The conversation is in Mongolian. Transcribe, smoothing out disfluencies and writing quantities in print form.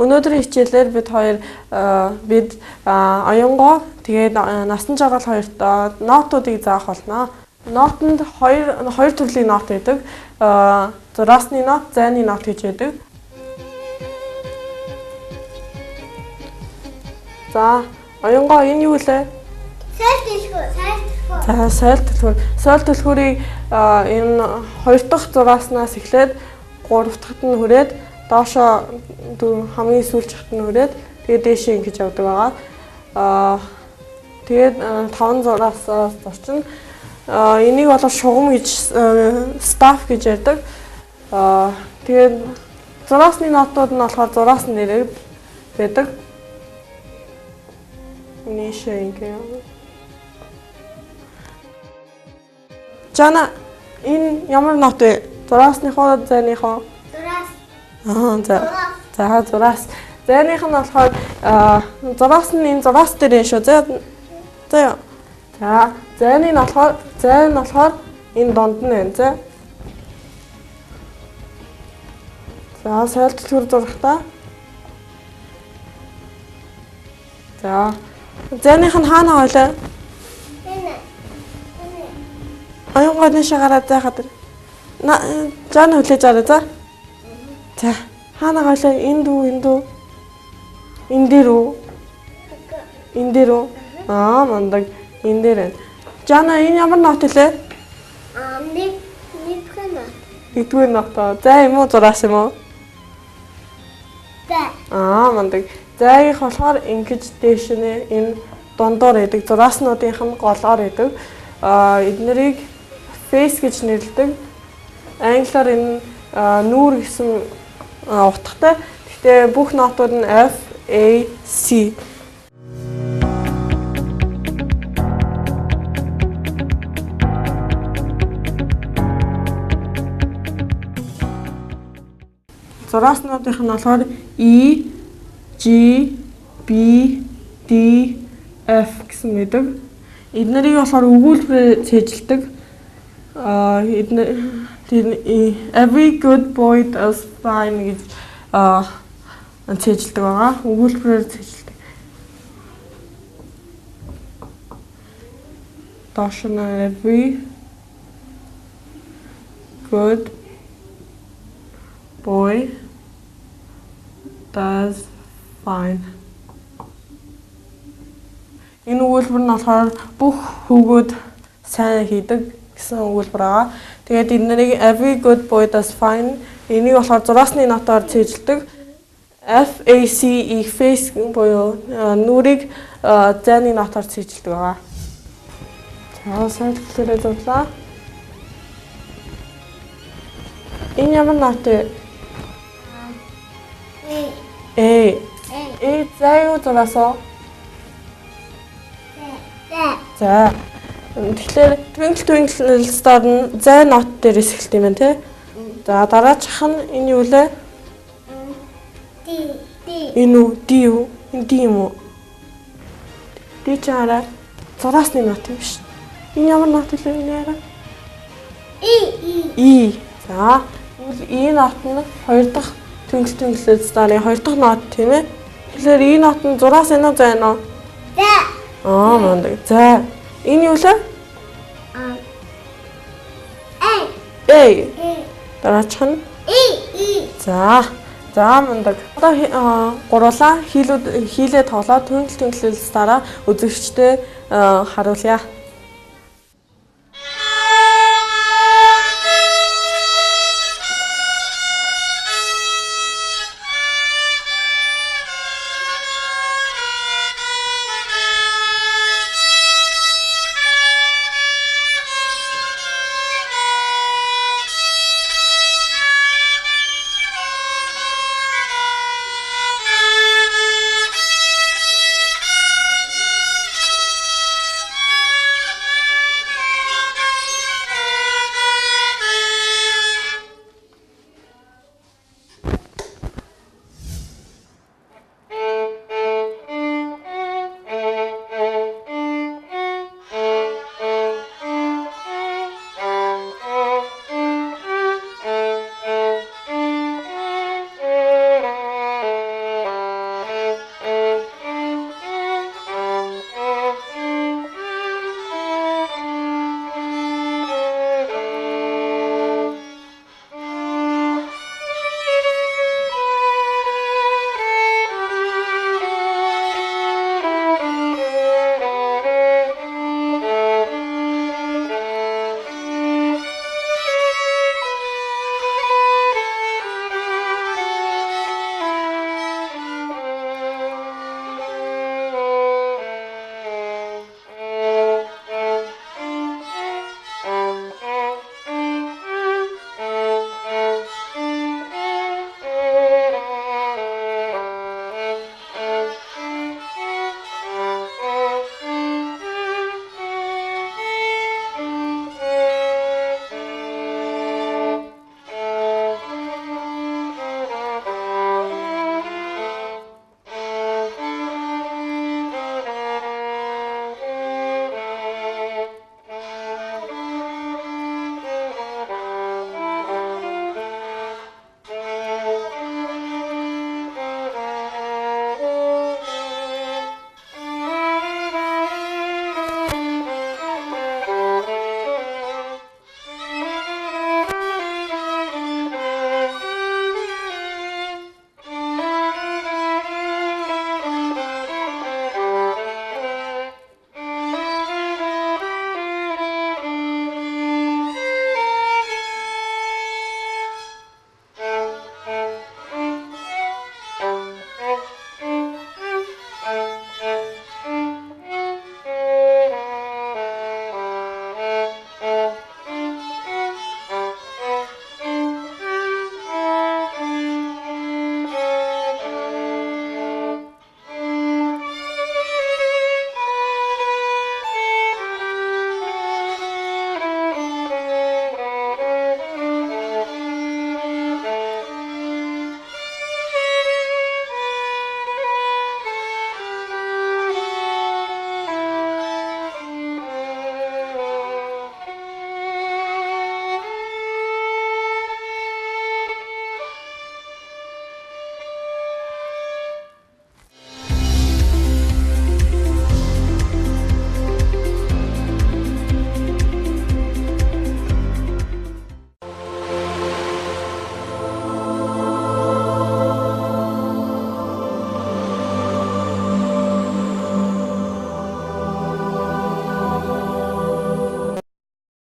Өнөөдрийн хичээлээр бид оюнгоо тэгээд насан жаргал хоёрт нотуудыг заах болно. Нотонд хоёр төрлийн нот байдаг. Зураасны нот, зайны нот гэж байдаг. За, оюнгоо энэ юу вэ? Соёл түлхүүр. Соёл түлхүүрийг энэ хоёр дахь зурааснаас эхлээд гурав дахьт нь хүрээд доошоо хамгийн сүүлчийнхэд нь хүрээд тэгээд дээшээ ингэж явдаг байгаа. Тэгээд 5 зураасаас зорчин энийг бол шугам гэж staff гэж ярьдаг. Тэгээд зураасны нотууд нь болохоор зураасны нэрээр байдаг. Нийшээ ингэ. Жана энэ ямар нот вэ? Зураасныхоо зайныхоо? Зураас. За зураас. Зайных нь болохоор зураас нь энэ зураас дээр шүү. За зайны нь болохоор энэ донд нь байна. За соёл түлхүүр зурагтаа. За зайных нь хаана байлаа? Оюнгоо нэшээ гараад зайхад. Жан хүлээж аваа за. За хаана байлаа? Энд үү? Энд дээр үү? Энд дээр үү? Мандаг энэ дээр байна. Жана энэ ямар нот вэ? Нэгдүгээр нот. За юм уу зураас юм уу? Мандаг. Зайх болохоор ингэж дээш нэ энэ дондоор байдаг. Зурааснуудынх нь голоор байдаг. Эднэрийг face гэж нэрлэдэг. Англиар энэ нүүр гэсэн утгатай. Гэхдээ бүх нотууд нь F, A, C. Зурааснуудынх нь болохоор E, G, B, D, F гэсэн байдаг. Эднэрийг болохоор өгүүлбэрээр цээжилдэг. Every good boy does fine гэж цээжилдэг байгаа. Өгүүлбэрээр цээжилдэг. Доош нь every good boy does fine. Энэ өгүүлбэр нь болохоор бүх хүүгүүд сайн хийдэг гэсэн өгүүлбэр байгаа. Тэгээд эднэрийг every good boy does fine. Энийг болохоор зураасны нотоор цээжилдэг. F, A, C, E face буюу нүрийг зайны нотоор цээжилдэг байгаа. За сайн хэлээрээ зурлаа. Энэ ямар нот вэ? Зай юу зураасаа? За. Тэгэхээр Twinkle Star нь зай нот дээрээс эхэлт юм байна тий. За дараачих нь энэ юу вэ? Энэ үү? D юу? Энэ D юм уу? D чараа зураасны нот юм биш. Энэ ямар нот вэ энэ яараа? E. За. E нот нь хоёр дахь Twinkle Star-ын хоёр дахь нот тийм ээ. Тэгэхээр E нот нь зураас энэ үү зай нөө? Мандаг. За. Энэ юу вэ? A. Дараачих нь За мандаг. Одоо гурлаа хийлээ тоглоод Twinkle Star-аа үзэгчдэд харуулъя.